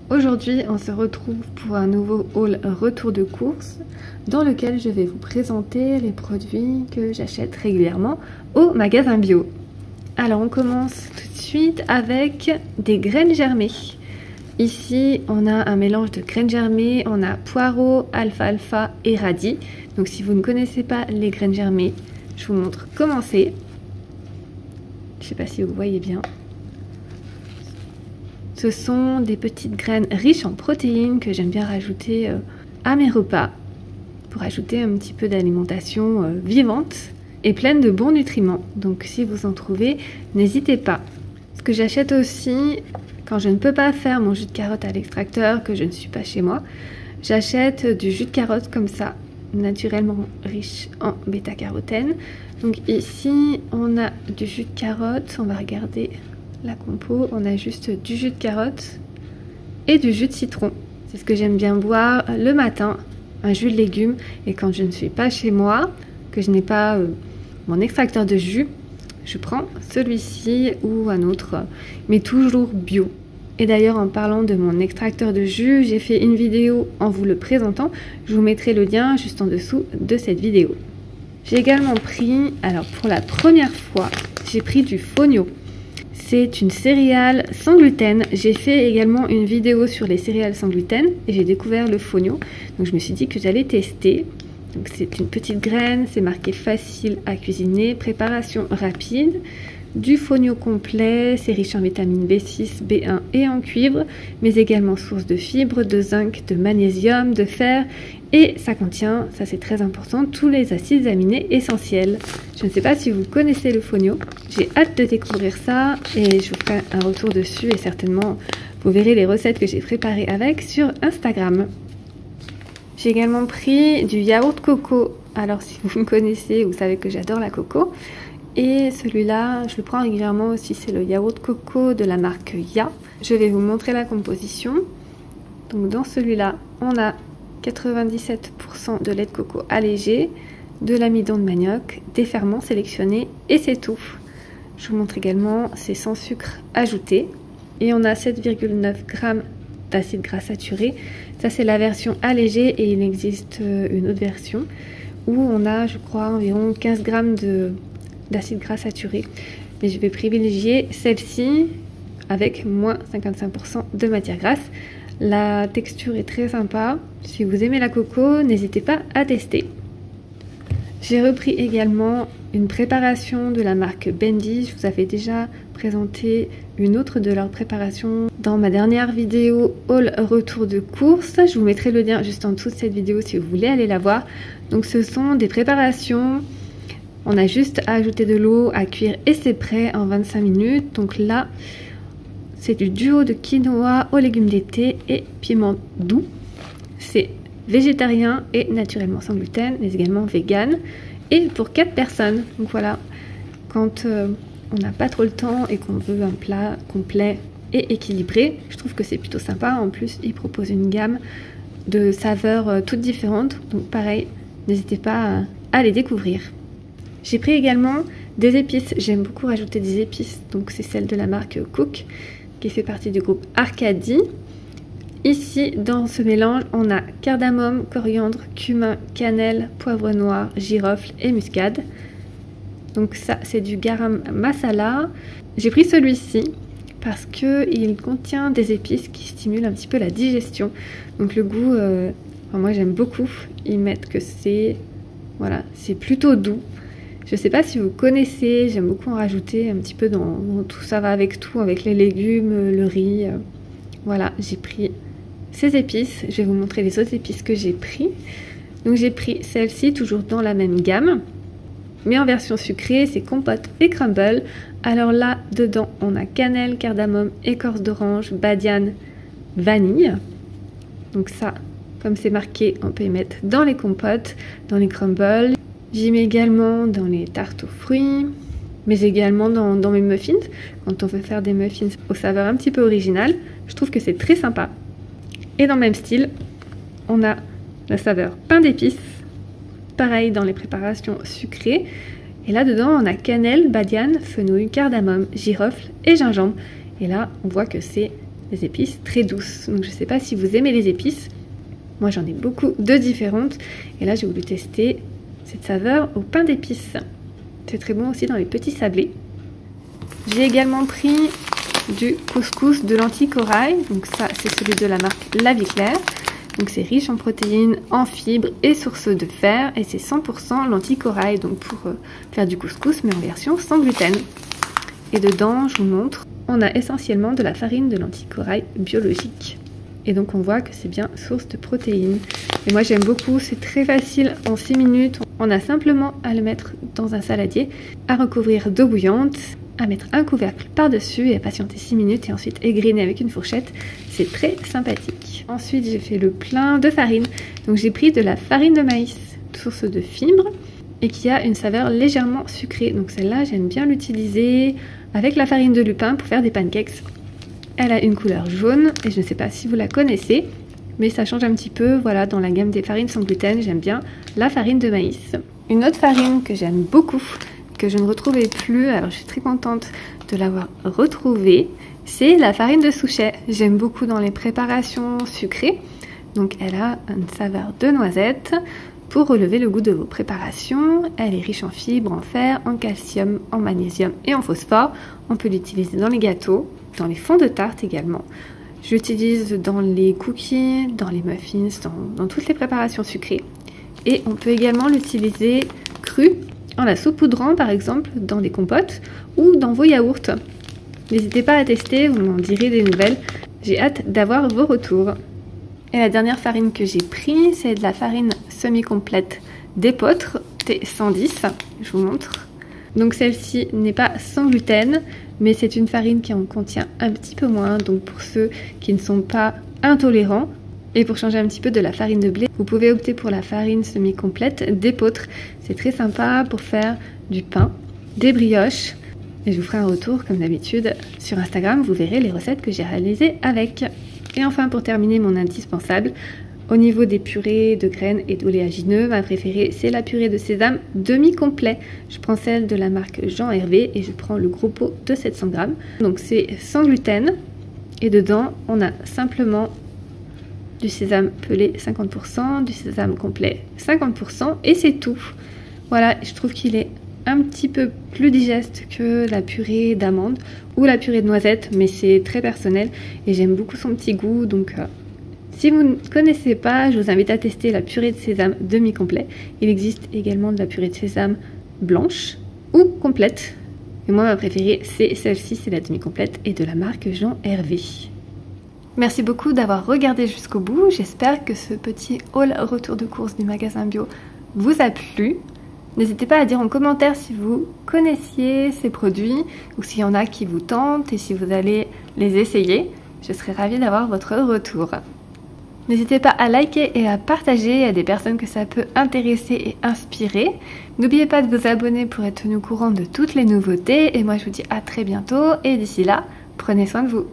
Aujourd'hui, on se retrouve pour un nouveau haul retour de course dans lequel je vais vous présenter les produits que j'achète régulièrement au magasin bio. Alors on commence tout de suite avec des graines germées. Ici, on a un mélange de graines germées, on a poireaux, alfalfa et radis. Donc si vous ne connaissez pas les graines germées, je vous montre comment c'est. Je ne sais pas si vous voyez bien. Ce sont des petites graines riches en protéines que j'aime bien rajouter à mes repas pour ajouter un petit peu d'alimentation vivante et pleine de bons nutriments. Donc si vous en trouvez, n'hésitez pas. Ce que j'achète aussi, quand je ne peux pas faire mon jus de carotte à l'extracteur, que je ne suis pas chez moi, j'achète du jus de carotte comme ça, naturellement riche en bêta-carotène. Donc ici, on a du jus de carotte, on va regarder la compo, on a juste du jus de carotte et du jus de citron. C'est ce que j'aime bien boire le matin, un jus de légumes. Et quand je ne suis pas chez moi, que je n'ai pas mon extracteur de jus, je prends celui-ci ou un autre, mais toujours bio. Et d'ailleurs, en parlant de mon extracteur de jus, j'ai fait une vidéo en vous le présentant. Je vous mettrai le lien juste en dessous de cette vidéo. J'ai également pris, alors pour la première fois, j'ai pris du fonio. C'est une céréale sans gluten. J'ai fait également une vidéo sur les céréales sans gluten et j'ai découvert le fonio. Donc je me suis dit que j'allais tester. Donc c'est une petite graine, c'est marqué facile à cuisiner, préparation rapide. Du fonio complet, c'est riche en vitamine B6, B1 et en cuivre, mais également source de fibres, de zinc, de magnésium, de fer. Et ça contient, ça c'est très important, tous les acides aminés essentiels. Je ne sais pas si vous connaissez le fonio, j'ai hâte de découvrir ça et je vous ferai un retour dessus et certainement vous verrez les recettes que j'ai préparées avec sur Instagram. J'ai également pris du yaourt coco. Alors si vous me connaissez, vous savez que j'adore la coco. Et celui-là, je le prends régulièrement aussi, c'est le yaourt coco de la marque Ya. Je vais vous montrer la composition. Donc dans celui-là, on a 97% de lait de coco allégé, de l'amidon de manioc, des ferments sélectionnés et c'est tout. Je vous montre également, c'est sans sucre ajouté. Et on a 7,9 g d'acide gras saturé. Ça c'est la version allégée et il existe une autre version où on a, je crois, environ 15 g d'acide gras saturé. Mais je vais privilégier celle-ci avec moins 55% de matière grasse. La texture est très sympa. Si vous aimez la coco, n'hésitez pas à tester. J'ai repris également une préparation de la marque Bendy. Je vous avais déjà présenté une autre de leurs préparations dans ma dernière vidéo haul retour de course. Je vous mettrai le lien juste en dessous de cette vidéo si vous voulez aller la voir. Donc ce sont des préparations. On a juste à ajouter de l'eau, à cuire et c'est prêt en 25 minutes. Donc là, c'est du duo de quinoa aux légumes d'été et piment doux. C'est végétarien et naturellement sans gluten, mais également vegan. Et pour 4 personnes. Donc voilà, quand on n'a pas trop le temps et qu'on veut un plat complet et équilibré, je trouve que c'est plutôt sympa. En plus, ils proposent une gamme de saveurs toutes différentes. Donc pareil, n'hésitez pas à les découvrir. J'ai pris également des épices. J'aime beaucoup rajouter des épices. Donc c'est celle de la marque Cook qui fait partie du groupe Arcadie. Ici, dans ce mélange, on a cardamome, coriandre, cumin, cannelle, poivre noir, girofle et muscade. Donc ça, c'est du garam masala. J'ai pris celui-ci parce qu'il contient des épices qui stimulent un petit peu la digestion. Donc le goût, moi j'aime beaucoup. Ils mettent que c'est plutôt doux. Je ne sais pas si vous connaissez, j'aime beaucoup en rajouter un petit peu dans tout, ça va avec tout, avec les légumes, le riz. Voilà, j'ai pris ces épices. Je vais vous montrer les autres épices que j'ai pris. Donc j'ai pris celle-ci, toujours dans la même gamme, mais en version sucrée, c'est compote et crumble. Alors là, dedans, on a cannelle, cardamome, écorce d'orange, badiane, vanille. Donc ça, comme c'est marqué, on peut y mettre dans les compotes, dans les crumbles. J'y mets également dans les tartes aux fruits, mais également dans mes muffins. Quand on veut faire des muffins aux saveurs un petit peu originales, je trouve que c'est très sympa. Et dans le même style, on a la saveur pain d'épices, pareil dans les préparations sucrées. Et là dedans, on a cannelle, badiane, fenouil, cardamome, girofle et gingembre. Et là, on voit que c'est des épices très douces. Donc je ne sais pas si vous aimez les épices. Moi j'en ai beaucoup de différentes. Et là j'ai voulu tester cette saveur au pain d'épices. C'est très bon aussi dans les petits sablés. J'ai également pris du couscous de lentilles corail. Donc ça c'est celui de la marque La Vie Claire. Donc c'est riche en protéines, en fibres et source de fer. Et c'est 100% lentilles corail. Donc pour faire du couscous mais en version sans gluten. Et dedans, je vous montre, on a essentiellement de la farine de lentilles corail biologique. Et donc on voit que c'est bien source de protéines. Et moi j'aime beaucoup, c'est très facile, en 6 minutes. On a simplement à le mettre dans un saladier, à recouvrir d'eau bouillante, à mettre un couvercle par-dessus et à patienter 6 minutes et ensuite égrainer avec une fourchette. C'est très sympathique. Ensuite j'ai fait le plein de farine. Donc j'ai pris de la farine de maïs, source de fibres, et qui a une saveur légèrement sucrée. Donc celle-là j'aime bien l'utiliser avec la farine de lupin pour faire des pancakes. Elle a une couleur jaune et je ne sais pas si vous la connaissez, mais ça change un petit peu. Voilà, dans la gamme des farines sans gluten, j'aime bien la farine de maïs. Une autre farine que j'aime beaucoup, que je ne retrouvais plus, alors je suis très contente de l'avoir retrouvée, c'est la farine de Souchet. J'aime beaucoup dans les préparations sucrées. Donc elle a une saveur de noisette. Pour relever le goût de vos préparations, elle est riche en fibres, en fer, en calcium, en magnésium et en phosphore. On peut l'utiliser dans les gâteaux, dans les fonds de tarte également. Je l'utilise dans les cookies, dans les muffins, dans toutes les préparations sucrées. Et on peut également l'utiliser cru, en la saupoudrant par exemple dans des compotes ou dans vos yaourts. N'hésitez pas à tester, vous m'en direz des nouvelles. J'ai hâte d'avoir vos retours. Et la dernière farine que j'ai prise, c'est de la farine semi-complète d'Épeautre T110. Je vous montre. Donc celle-ci n'est pas sans gluten, mais c'est une farine qui en contient un petit peu moins. Donc pour ceux qui ne sont pas intolérants, et pour changer un petit peu de la farine de blé, vous pouvez opter pour la farine semi-complète d'Épeautre. C'est très sympa pour faire du pain, des brioches. Et je vous ferai un retour comme d'habitude sur Instagram. Vous verrez les recettes que j'ai réalisées avec. Et enfin, pour terminer, mon indispensable, au niveau des purées de graines et d'oléagineux, ma préférée c'est la purée de sésame demi-complet. Je prends celle de la marque Jean Hervé et je prends le gros pot de 700 grammes. Donc c'est sans gluten et dedans on a simplement du sésame pelé 50%, du sésame complet 50% et c'est tout. Voilà, je trouve qu'il est un petit peu plus digeste que la purée d'amande ou la purée de noisettes, mais c'est très personnel et j'aime beaucoup son petit goût. Donc si vous ne connaissez pas, je vous invite à tester la purée de sésame demi-complet. Il existe également de la purée de sésame blanche ou complète. Et moi ma préférée c'est celle-ci, c'est la demi-complète et de la marque Jean Hervé. Merci beaucoup d'avoir regardé jusqu'au bout. J'espère que ce petit haul retour de course du magasin bio vous a plu. N'hésitez pas à dire en commentaire si vous connaissiez ces produits ou s'il y en a qui vous tentent et si vous allez les essayer. Je serai ravie d'avoir votre retour. N'hésitez pas à liker et à partager à des personnes que ça peut intéresser et inspirer. N'oubliez pas de vous abonner pour être tenu au courant de toutes les nouveautés. Et moi je vous dis à très bientôt et d'ici là, prenez soin de vous.